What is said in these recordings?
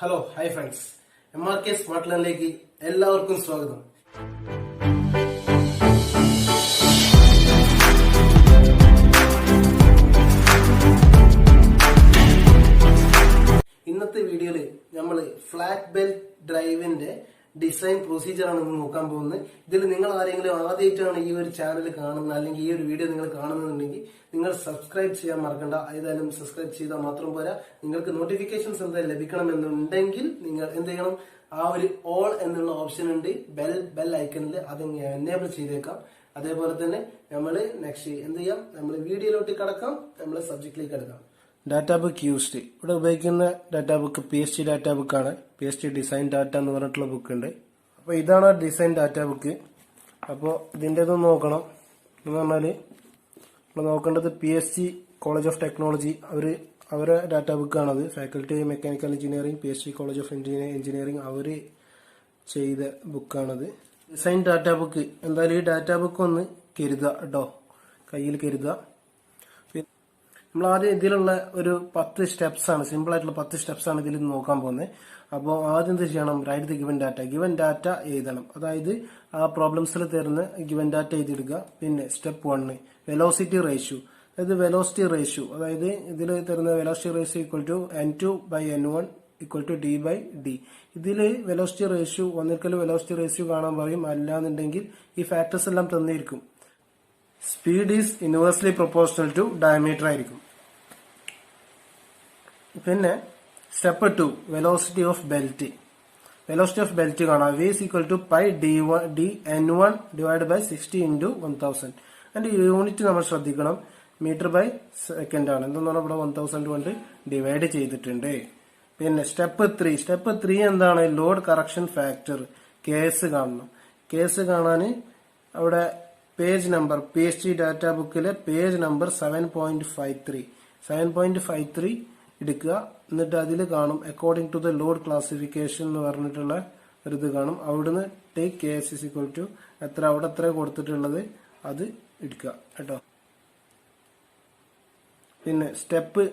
Hello hi friends, MRK smart ലാൻഡിലേക്ക് എല്ലാവർക്കും സ്വാഗതം. ഇന്നത്തെ വീഡിയോയില് നമ്മള് ഫ്ലാറ്റ് ബെൽറ്റ് ഡ്രൈവിന്റെ ഡിസൈൻ പ്രൊസീജിയർ ആണ് ഇന്ന് നോക്കാൻ പോകുന്നത്. ഇതിൽ നിങ്ങൾ ആരെങ്കിലും ആദ്യമായിട്ടാണ് ഈ ഒരു ചാനൽ കാണുന്നത് അല്ലെങ്കിൽ ഈ ഒരു വീഡിയോ നിങ്ങൾ കാണുന്നുണ്ടെങ്കിൽ നിങ്ങൾ സബ്സ്ക്രൈബ് ചെയ്യാൻ മറക്കണ്ട. ഏതായാലും സബ്സ്ക്രൈബ് ചെയ്താൽ മാത്രം പോരാ, നിങ്ങൾക്ക് നോട്ടിഫിക്കേഷൻസ് എന്തായാലും ലഭിക്കണമെന്നുണ്ടെങ്കിൽ നിങ്ങൾ എന്ത് ചെയ്യണം, ആ ഒരു ഓൾ എന്നുള്ള ഓപ്ഷൻ ഉണ്ട് ബെൽ ഐക്കണിൽ, അത് എനേബിൾ ചെയ്തേക്കാം. അതേപോലെ തന്നെ നമ്മൾ നെക്സ്റ്റ് എന്ത് ചെയ്യാം, നമ്മൾ വീഡിയോയിലോട്ട് കടക്കാം, നമ്മൾ സബ്ജക്റ്റിലേക്ക് കടക്കാം. ഡാറ്റാ ബുക്ക് യൂസ്ഡ്, ഇവിടെ ഉപയോഗിക്കുന്ന ഡാറ്റാ ബുക്ക് PST ഡാറ്റാ ബുക്കാണ്. PST ഡിസൈൻ ഡാറ്റ എന്ന് പറഞ്ഞിട്ടുള്ള ബുക്ക് ഉണ്ട്. അപ്പോൾ ഇതാണ് ഡിസൈൻ ഡാറ്റാ ബുക്ക്. അപ്പോൾ ഇതിൻ്റെതൊന്ന് നോക്കണം എന്ന് പറഞ്ഞാൽ നമ്മൾ നോക്കേണ്ടത് PST കോളേജ് ഓഫ് ടെക്നോളജി അവരെ ഡാറ്റാ ബുക്കാണത്. Faculty mechanical engineering, PST college of engineering അവർ ചെയ്ത ബുക്കാണത്. Design data book. എന്തായാലും ഈ ഡാറ്റാ ബുക്ക് ഒന്ന് കരുതുക കേട്ടോ, കയ്യിൽ കരുതുക. നമ്മൾ ആദ്യം ഇതിലുള്ള ഒരു 10 സ്റ്റെപ്സ് ആണ്, സിമ്പിൾ ആയിട്ടുള്ള 10 സ്റ്റെപ്സ് ആണ് ഇതിൽ നോക്കാൻ പോകുന്നത്. അപ്പോൾ ആദ്യം എന്ത് ചെയ്യണം, റൈറ്റ് ദി ഗിവൻ ഡാറ്റ എഴുതണം. അതായത് ആ പ്രോബ്ലംസിൽ തരുന്ന ഗിവൻ ഡാറ്റ എഴുതിയെടുക്കുക. പിന്നെ സ്റ്റെപ്പ് 1 വെലോസിറ്റി റേഷ്യോ, അതായത് വെലോസിറ്റി റേഷ്യോ, അതായത് ഇതിൽ തരുന്ന velocity ratio equal to N2/N1 equal to D/D. ഇതിൽ വെലോസിറ്റി റേഷ്യോ ഒന്നിക്കൽ വെലോസിറ്റി റേഷ്യോ കാണാൻ പറയും, അല്ലാന്നുണ്ടെങ്കിൽ ഈ ഫാക്ടേഴ്സ് എല്ലാം തന്നിരിക്കും. Speed is inversely proportional to diameter ആയിരിക്കും. പിന്നെ step 2 velocity of belt. Velocity of belt കാണാം, V is equal to pi dN1 divided by 60 into 1000. അതിന്റെ യൂണിറ്റ് നമ്മൾ ശ്രദ്ധിക്കണം, മീറ്റർ/സെക്കൻഡ് ആണ്. എന്തെന്നാണ് ഇവിടെ 1000 കൊണ്ട് ഡിവൈഡ് ചെയ്തിട്ടുണ്ട്. പിന്നെ സ്റ്റെപ്പ് 3 എന്താണ്, ലോഡ് കറക്ഷൻ ഫാക്ടർ. കേസ് കാണണം. കേസ് കാണാൻ അവിടെ പേജ് നമ്പർ PST ഡാറ്റാ ബുക്കിലെ പേജ് നമ്പർ 7.53 എടുക്കുക. എന്നിട്ട് അതിൽ കാണും according to the load classification എന്ന് പറഞ്ഞിട്ടുള്ള ഒരു ഇത് കാണും. അവിടുന്ന് take KS is equal to അവിടെ എത്ര കൊടുത്തിട്ടുള്ളത് അത് എടുക്കുക കേട്ടോ. പിന്നെ step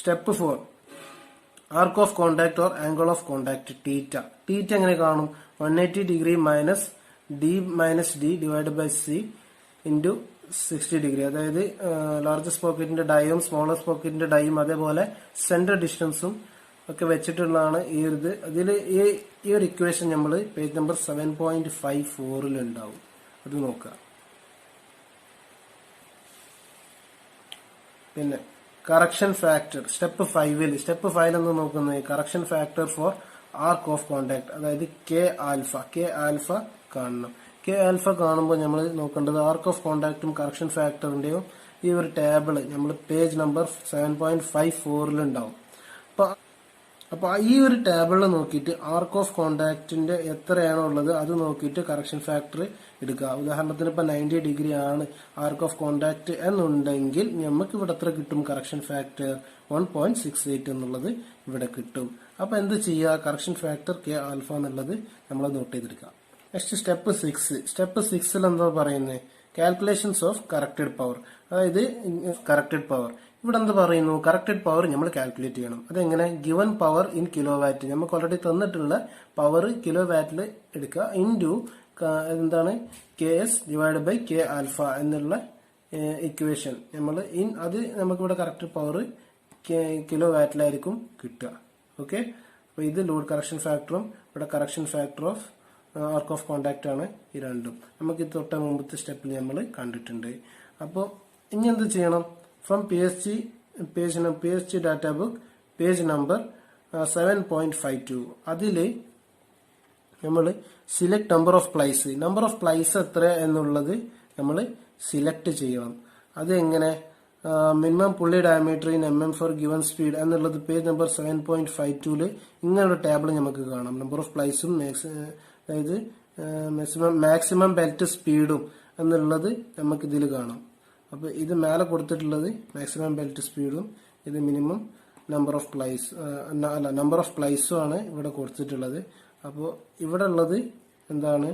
4 arc of contact or angle of contact theta. എങ്ങനെ കാണും, 180 degree minus D divide by C into 60 degree. അതായത് ലാർജസ്റ്റ് പോക്കറ്റിന്റെ ഡൈയും സ്മോളസ്റ്റ് പോക്കറ്റിന്റെ ഡൈയും അതേപോലെ സെന്റർ ഡിസ്റ്റൻസും ഒക്കെ വെച്ചിട്ടുള്ളതാണ് ഈ ഒരു ഇത്. അതിൽ ഈ ഒരു ഇക്വേഷൻ നമ്മൾ പേജ് നമ്പർ 7.54 ഉണ്ടാവും, അത് നോക്കുക. പിന്നെ കറക്ഷൻ ഫാക്ടർ സ്റ്റെപ്പ് 5 എന്ന് നോക്കുന്നത് correction factor for arc of contact, അതായത് K ആൽഫ കാണണം. K ആൽഫ കാണുമ്പോൾ നമ്മൾ നോക്കേണ്ടത് ആർക്ക് ഓഫ് കോണ്ടാക്ടും കറക്ഷൻ ഫാക്ടറിന്റെയും ഈ ഒരു ടേബിൾ നമ്മൾ പേജ് നമ്പർ 7.54 ഉണ്ടാവും. അപ്പൊ ഈ ഒരു ടേബിളിൽ നോക്കിയിട്ട് ആർക്ക് ഓഫ് കോണ്ടാക്ടിന്റെ എത്രയാണോ ഉള്ളത് അത് നോക്കിയിട്ട് കറക്ഷൻ ഫാക്ടർ എടുക്കുക. ഉദാഹരണത്തിന് ഇപ്പൊ 90 ഡിഗ്രി ആണ് ആർക്ക് ഓഫ് കോണ്ടാക്ട് എന്നുണ്ടെങ്കിൽ നമുക്ക് ഇവിടെ എത്ര കിട്ടും, കറക്ഷൻ ഫാക്ടർ 1.68 എന്നുള്ളത് ഇവിടെ കിട്ടും. അപ്പൊ എന്ത് ചെയ്യുക, കറക്ഷൻ ഫാക്ടർ K ആൽഫ എന്നുള്ളത് നമ്മൾ നോട്ട് ചെയ്തെടുക്കുക. നെക്സ്റ്റ് സ്റ്റെപ്പ് 6 എന്താ പറയുന്നത്, കാൽക്കുലേഷൻസ് ഓഫ് കറക്റ്റഡ് പവർ. അതായത് കറക്റ്റഡ് പവർ ഇവിടെ എന്ത് പറയുന്നു, കറക്റ്റഡ് പവർ നമ്മൾ കാൽക്കുലേറ്റ് ചെയ്യണം. അതെങ്ങനെ, given power in kilowatt, നമുക്ക് ഓൾറെഡി തന്നിട്ടുള്ള പവർ കിലോ വാറ്റിൽ എടുക്കുക, ഇൻറ്റു എന്താണ് KS divide by K alpha എന്നുള്ള ഇക്വേഷൻ നമ്മൾ അത് നമുക്കിവിടെ കറക്റ്റ് പവർ കിലോ വാറ്റിലായിരിക്കും കിട്ടുക. ഓക്കെ, അപ്പൊ ഇത് ലോഡ് കറക്ഷൻ ഫാക്ടറും ഇവിടെ correction factor of arc of contact ആണ്. ഈ രണ്ടും നമുക്ക് തൊട്ട മുമ്പത്തെ സ്റ്റെപ്പിൽ നമ്മൾ കണ്ടിട്ടുണ്ട്. അപ്പോൾ ഇനി എന്ത് ചെയ്യണം, from PST data book page number 7.52 അതില് നമ്മൾ സിലക്ട് നമ്പർ ഓഫ് പ്ലൈസ് എത്ര എന്നുള്ളത് നമ്മൾ സിലക്ട് ചെയ്യണം. അത് എങ്ങനെ, minimum pulley diameter in MM for given speed എന്നുള്ളത് പേജ് നമ്പർ 7.52 ഇങ്ങനെയുള്ള ടേബിൾ നമുക്ക് കാണാം. നമ്പർ ഓഫ് പ്ലൈസും അതായത് മാക്സിമം ബെൽറ്റ് സ്പീഡും എന്നുള്ളത് നമുക്ക് ഇതിൽ കാണാം. അപ്പൊ ഇത് മേലെ കൊടുത്തിട്ടുള്ളത് മാക്സിമം ബെൽറ്റ് സ്പീഡും ഇത് മിനിമം നമ്പർ ഓഫ് പ്ലൈസും ആണ് ഇവിടെ കൊടുത്തിട്ടുള്ളത്. അപ്പോൾ ഇവിടെ ഉള്ളത് എന്താണ്,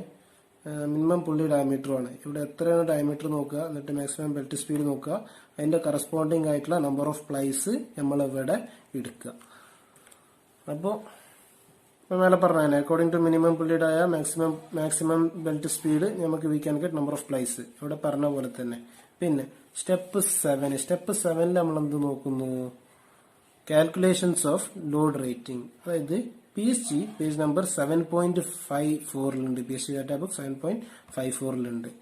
മിനിമം പുള്ളി ഡയമീറ്ററും ആണ്. ഇവിടെ എത്രയാണ് ഡയമീറ്റർ നോക്കുക, എന്നിട്ട് മാക്സിമം ബെൽറ്റ് സ്പീഡ് നോക്കുക, അതിന്റെ കറസ്പോണ്ടിങ് ആയിട്ടുള്ള നമ്പർ ഓഫ് പ്ലൈസ് നമ്മൾ ഇവിടെ എടുക്കുക. അപ്പോൾ മേലെ പറഞ്ഞ അക്കോർഡിംഗ് ടു മിനിമം പുള്ളിയുടെ ആയ മാക്സിമം ബെൽറ്റ് സ്പീഡ് നമുക്ക് we can get number of place ഇവിടെ പറഞ്ഞ പോലെ തന്നെ. പിന്നെ സ്റ്റെപ്പ് 7 നമ്മൾ എന്ത് നോക്കുന്നു? Calculations of load rating. അതായത് PSG page number 7.54 PSG data book 7.54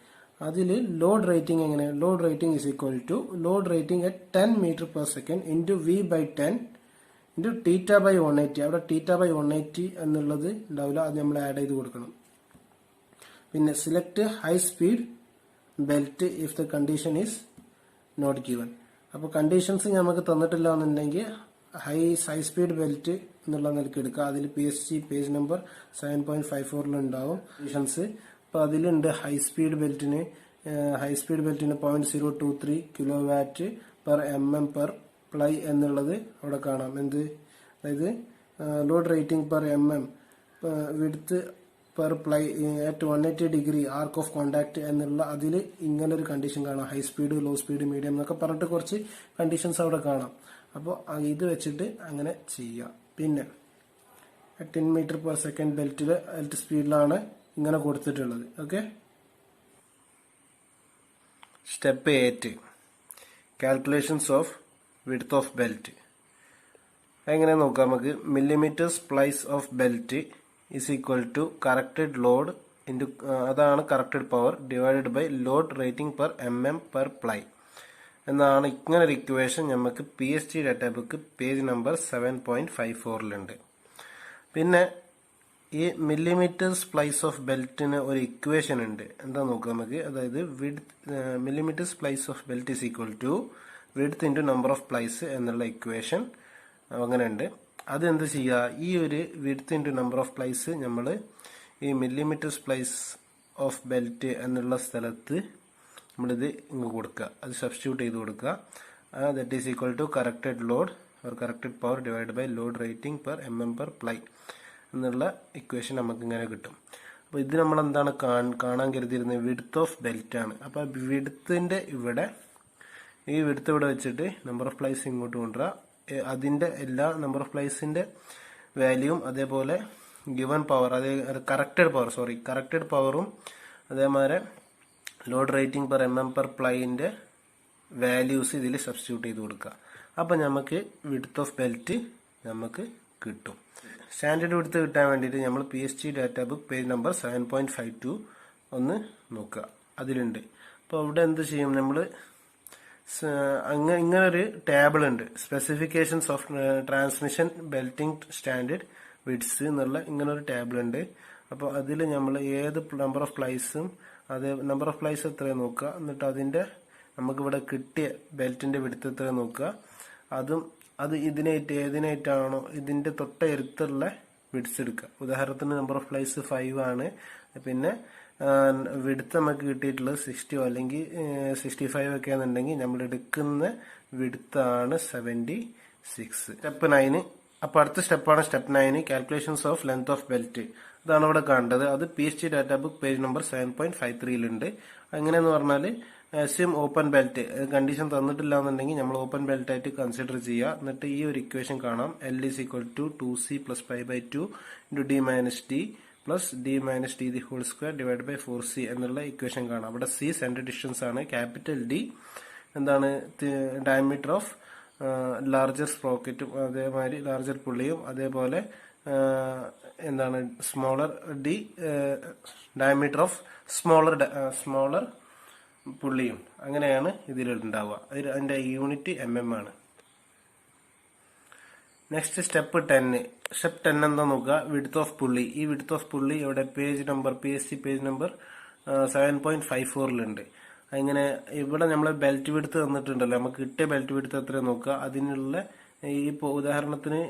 അതിൽ ലോഡ് റേറ്റിംഗ് എങ്ങനെ? Load rating is equal to load rating at 10 metre per second into V/10 into θ/180. അവിടെ θ/180 എന്നുള്ളത് ഉണ്ടാവില്ല, അത് നമ്മൾ ആഡ് ചെയ്ത് കൊടുക്കണം. പിന്നെ select high speed belt if the condition is not given. അപ്പോൾ കണ്ടീഷൻസ് നമുക്ക് തന്നിട്ടില്ല എന്നുണ്ടെങ്കിൽ ഹൈ സ്പീഡ് ബെൽറ്റ് എന്നുള്ള നിലയ്ക്ക് എടുക്കുക. അതിൽ PSG പേജ് നമ്പർ 7.54 ഉണ്ടാവും കണ്ടീഷൻസ്. അപ്പോൾ അതിലുണ്ട് ഹൈ സ്പീഡ് ബെൽറ്റിന് 0.023 kilowatt per mm per ply എന്നുള്ളത് അവിടെ കാണാം. അതായത് load rating per mm width per ply at 180 degree arc of contact എന്നുള്ള അതിൽ ഇങ്ങനെ ഒരു കണ്ടീഷൻ കാണാം. High speed, low speed, medium എന്നൊക്കെ പറഞ്ഞിട്ട് കുറച്ച് കണ്ടീഷൻസ് അവിടെ കാണാം. അപ്പോൾ ഇത് വെച്ചിട്ട് അങ്ങനെ ചെയ്യാം. പിന്നെ 10 മീറ്റർ പെർ സെക്കൻഡ് ബെൽറ്റ് സ്പീഡിലാണ് ഇങ്ങനെ കൊടുത്തിട്ടുള്ളത്. Okay. Step 8 calculations of width of belt. എങ്ങനെ നോക്കാം നമുക്ക്? Millimetre splice of belt is equal to corrected load into അതാണ് corrected power divided by load rating per mm per ply എന്നാണ്. ഇങ്ങനൊരു equation നമുക്ക് PSG data book page number 7.54 പിന്നെ ഈ millimetre splice of ബെൽറ്റിന് ഒരു ഇക്വേഷൻ ഉണ്ട്. എന്താ നോക്കാം നമുക്ക്? അതായത് millimetre splice of belt is equal to width into number of plies എന്നുള്ള ഇക്വേഷൻ അങ്ങനെ ഉണ്ട്. അതെന്ത് ചെയ്യുക? ഈ ഒരു width into number of plies നമ്മൾ ഈ മില്ലിമീറ്റർ സ്പ്ലൈസ് ഓഫ് ബെൽറ്റ് എന്നുള്ള സ്ഥലത്ത് നമ്മളിത് ഇങ്ങ് കൊടുക്കുക, അത് സബ്സ്റ്റിറ്റ്യൂട്ട് ചെയ്ത് കൊടുക്കുക. That is equal to corrected load or corrected power divide by load rating per mm per ply എന്നുള്ള ഇക്വേഷൻ നമുക്ക് ഇങ്ങനെ കിട്ടും. അപ്പോൾ ഇത് നമ്മൾ എന്താണ് കാണാൻ കരുതിയിരുന്നത്? വിഡ്ത്ത് ഓഫ് ബെൽറ്റ് ആണ്. അപ്പോൾ വിഡ്ത്തിന്റെ ഇവിടെ ഈ വിഡ്ത്ത് ഇവിടെ വെച്ചിട്ട് നമ്പർ ഓഫ് പ്ലൈസ് ഇങ്ങോട്ട് കൊണ്ടുവരിക. അതിന്റെ എല്ലാ നമ്പർ ഓഫ് പ്ലൈസിന്റെ വാല്യൂവും അതേപോലെ ഗിവൺ പവർ കറക്റ്റഡ് പവറും അതേമാതിരി load rating per mm per പ്ലൈന്റെ വാല്യൂസ് ഇതിൽ സബ്സ്റ്റിറ്റ്യൂട്ട് ചെയ്ത് കൊടുക്കുക. അപ്പം നമുക്ക് വിഡ്ത്ത് ഓഫ് ബെൽറ്റ് നമുക്ക് കിട്ടും. സ്റ്റാൻഡേർഡ് വിഡ്ത്ത് കിട്ടാൻ വേണ്ടിയിട്ട് നമ്മൾ PSG data book page number 7.52 ഒന്ന് നോക്കുക, അതിലുണ്ട്. അപ്പോൾ അവിടെ എന്ത് ചെയ്യും? നമ്മൾ ഇങ്ങനൊരു ടേബിൾ ഉണ്ട്, specifications of transmission belting standard Wirtz എന്നുള്ള ഇങ്ങനൊരു ടേബിൾ ഉണ്ട്. അപ്പോൾ അതിൽ നമ്മൾ ഏത് നമ്പർ ഓഫ് പ്ലൈസും അത് നമ്പർ ഓഫ് പ്ലൈസ് എത്രയാണ് നോക്കുക, എന്നിട്ട് അതിന്റെ നമുക്കിവിടെ കിട്ടിയ ബെൽറ്റിന്റെ വിഡ്ത്ത് എത്ര നോക്കുക, അത് ഏതിനായിട്ടാണോ ഇതിന്റെ തൊട്ടടുത്തുള്ള വിഡ്സ് എടുക്കുക. ഉദാഹരണത്തിന് നമ്പർ ഓഫ് പ്ലൈസ് 5 ആണ്, പിന്നെ വിഡ്ത്ത് നമുക്ക് കിട്ടിയിട്ടുള്ളത് 60 അല്ലെങ്കിൽ 65 ഒക്കെ ആണെന്നുണ്ടെങ്കിൽ നമ്മൾ എടുക്കുന്ന വിഡ്ത്ത് ആണ് 76. സ്റ്റെപ്പ് 9. അപ്പോൾ അടുത്ത സ്റ്റെപ്പാണ് step 9, calculations of length of belt. അതാണ് ഇവിടെ കണ്ടത്. അത് PSG data book page number 7.53 അങ്ങനെയെന്ന് പറഞ്ഞാൽ അസ്യൂം ഓപ്പൺ ബെൽറ്റ് കണ്ടീഷൻ തന്നിട്ടില്ല എന്നുണ്ടെങ്കിൽ നമ്മൾ ഓപ്പൺ ബെൽറ്റ് ആയിട്ട് കൺസിഡർ ചെയ്യുക. എന്നിട്ട് ഈ ഒരു ഇക്വേഷൻ കാണാം, L is equal to 2C plus pi/2 into D minus D plus D minus D the whole square divided by 4C എന്നുള്ള ഇക്വേഷൻ കാണാം. അവിടെ C സെന്റർ ഡിസ്റ്റൻസ് ആണ്, ക്യാപിറ്റൽ D എന്താണ് ഡയമീറ്റർ ഓഫ് ലാർജർ സ്പ്രോക്കറ്റും അതേമാതിരി larger പുള്ളിയും അതേപോലെ എന്താണ് smaller D diameter of smaller പുള്ളിയും അങ്ങനെയാണ് ഇതിലുണ്ടാവുക. അതിന്റെ യൂണിറ്റ് mm ആണ്. Next step 10. സ്റ്റെപ്പ് 10 എന്താ നോക്കുക? വിഡ്ത്ത് ഓഫ് പുള്ളി. ഈ വിഡ്ത്ത് ഓഫ് പുള്ളി ഇവിടെ PSG പേജ് നമ്പർ 7.54 അങ്ങനെ ഇവിടെ നമ്മൾ ബെൽറ്റ് വിഡ്ത്ത് തന്നിട്ടുണ്ടല്ലോ, നമുക്ക് കിട്ടിയ ബെൽറ്റ് വിഡ്ത്ത് എത്ര നോക്കുക. അതിനുള്ള ഇപ്പോൾ ഉദാഹരണത്തിന്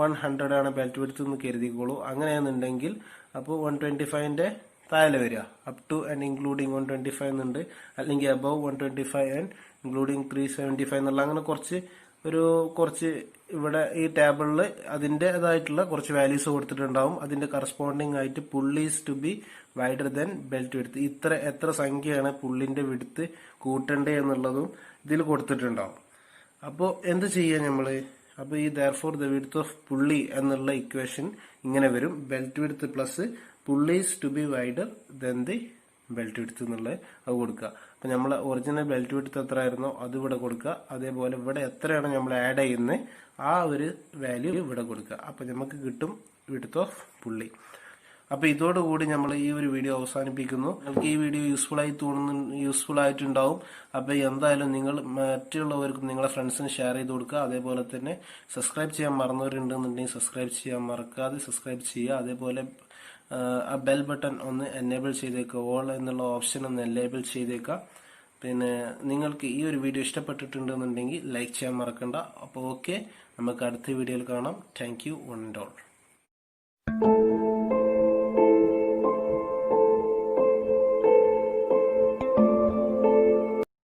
100 ആണ് ബെൽറ്റ് വിഡ്ത്ത് എന്ന് കരുതിക്കോളൂ. അങ്ങനെയാണെന്നുണ്ടെങ്കിൽ അപ്പോൾ 125ന്റെ താഴെ വരിക, അപ് ടു ആൻഡ് ഇൻക്ലൂഡിങ് 125 എന്നുണ്ട്, അല്ലെങ്കിൽ അബവ് 125 ആൻഡ് ഇൻക്ലൂഡിങ് 375 എന്നുള്ള അങ്ങനെ കുറച്ച് ഇവിടെ ഈ ടേബിളിൽ അതിൻ്റെതായിട്ടുള്ള കുറച്ച് വാല്യൂസ് കൊടുത്തിട്ടുണ്ടാവും. അതിന്റെ കറസ്പോണ്ടിങ് ആയിട്ട് pulleys to be wider than belt width, എത്ര സംഖ്യയാണ് പുള്ളിന്റെ വിഡ്ത്ത് കൂട്ടണ്ടേ എന്നുള്ളതും ഇതിൽ കൊടുത്തിട്ടുണ്ടാവും. അപ്പോൾ എന്ത് ചെയ്യാം നമ്മള്? അപ്പൊ ഈ ദെയർഫോർ ദ വിഡ്ത്ത് ഓഫ് പുള്ളി എന്നുള്ള ഇക്വേഷൻ ഇങ്ങനെ വരും. Belt width plus pulleys to be wider than the belt width എന്നുള്ളത് അത് കൊടുക്കുക. അപ്പൊ നമ്മളെ ഒറിജിനൽ ബെൽറ്റ് വിഡ്ത്ത് എത്ര ആയിരുന്നോ അത് ഇവിടെ കൊടുക്കുക. അതേപോലെ ഇവിടെ എത്രയാണ് നമ്മൾ ആഡ് ചെയ്യുന്നത് ആ ഒരു വാല്യൂ ഇവിടെ കൊടുക്കുക. അപ്പൊ നമുക്ക് കിട്ടും വിഡ്ത്ത് ഓഫ് പുള്ളി. അപ്പൊ ഇതോടുകൂടി നമ്മൾ ഈ ഒരു വീഡിയോ അവസാനിപ്പിക്കുന്നു. നിങ്ങൾക്ക് ഈ വീഡിയോ യൂസ്ഫുൾ ആയിട്ടുണ്ടാവും. അപ്പൊ എന്തായാലും നിങ്ങൾ മറ്റുള്ളവർക്കും നിങ്ങളെ ഫ്രണ്ട്സിന് ഷെയർ ചെയ്ത് കൊടുക്കുക. അതേപോലെ തന്നെ സബ്സ്ക്രൈബ് ചെയ്യാൻ മറന്നവരുണ്ടെന്നുണ്ടെങ്കിൽ സബ്സ്ക്രൈബ് ചെയ്യാൻ മറക്കാതെ സബ്സ്ക്രൈബ് ചെയ്യുക. അതേപോലെ ആ ബെൽ ബട്ടൺ ഒന്ന് എനേബിൾ ചെയ്തേക്കുക. ഓൾ എന്നുള്ള ഓപ്ഷൻ ഒന്ന് എനേബിൾ ചെയ്തേക്കുക. പിന്നെ നിങ്ങൾക്ക് ഈ ഒരു വീഡിയോ ഇഷ്ടപ്പെട്ടിട്ടുണ്ടെന്നുണ്ടെങ്കിൽ ലൈക്ക് ചെയ്യാൻ മറക്കണ്ട. അപ്പോൾ ഓക്കെ, നമുക്ക് അടുത്ത വീഡിയോയിൽ കാണാം. Thank you one and all.